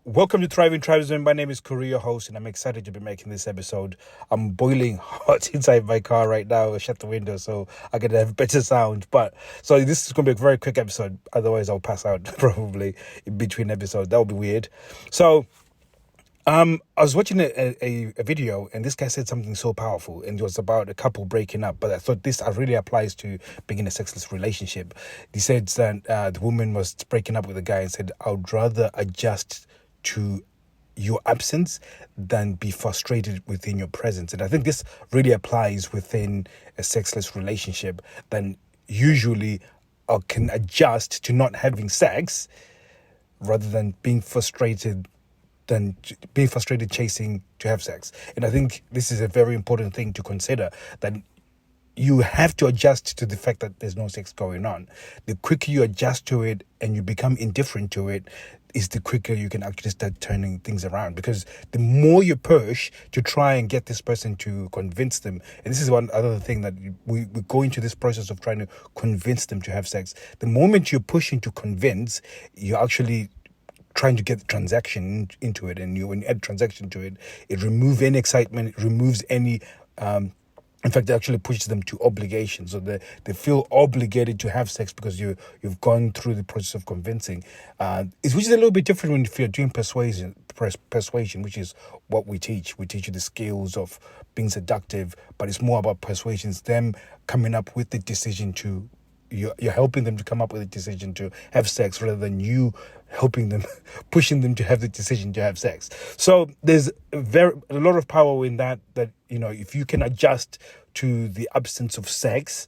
Welcome to Thriving Tribesmen. My name is Kuri, your host, and I'm excited to be making this episode. I'm boiling hot inside my car right now. I shut the window so I can have better sound. So this is going to be a very quick episode. Otherwise, I'll pass out probably in between episodes. That would be weird. I was watching a video, and this guy said something so powerful, and it was about a couple breaking up. But I thought this really applies to being in a sexless relationship. He said that the woman was breaking up with the guy and said, "I would rather adjust to your absence than be frustrated within your presence." And I think this really applies within a sexless relationship. Then usually I can adjust to not having sex rather than being frustrated chasing to have sex. And I think this is a very important thing to consider, that you have to adjust to the fact that there's no sex going on. The quicker you adjust to it and you become indifferent to it, is the quicker you can actually start turning things around. Because the more you push to try and get this person to convince them, and this is one other thing that we go into this process of trying to convince them to have sex. The moment you're pushing to convince, you're actually trying to get the transaction into it, and when you add transaction to it, it removes any excitement, it removes any in fact, it actually pushes them to obligation. So they feel obligated to have sex because you've gone through the process of convincing. Which is a little bit different if you're doing persuasion, which is what we teach. We teach you the skills of being seductive, but it's more about persuasion. It's them coming up with the decision to, you're helping them to come up with a decision to have sex rather than you helping them, pushing them to have the decision to have sex. So there's a lot of power in that, if you can adjust to the absence of sex,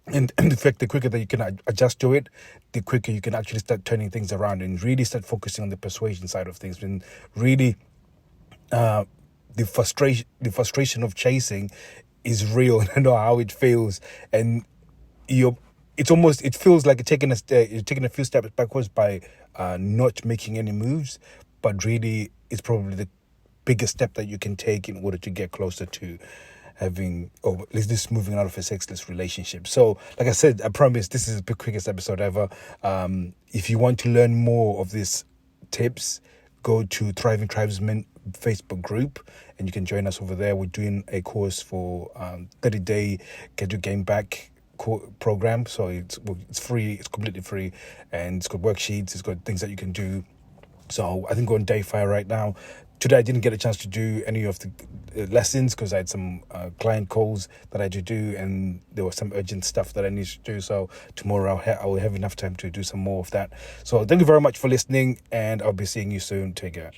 and the fact, the quicker that you can adjust to it, the quicker you can actually start turning things around and really start focusing on the persuasion side of things. And really, the frustration of chasing is real. I know how it feels, and it feels like you're taking a few steps backwards by not making any moves, but really it's probably the biggest step that you can take in order to get closer to having, or at least moving out of a sexless relationship. So like I said, I promise this is the quickest episode ever. If you want to learn more of these tips, go to Thriving Tribesmen Facebook group, and you can join us over there. We're doing a course for 30-day Get Your Game Back program. So it's free, it's completely free, and it's got worksheets, it's got things that you can do. So I think we're on day 5 right now. Today I didn't get a chance to do any of the lessons because I had some client calls that I had to do, and there was some urgent stuff that I needed to do. So tomorrow I will have enough time to do some more of that. So thank you very much for listening, and I'll be seeing you soon. Take care.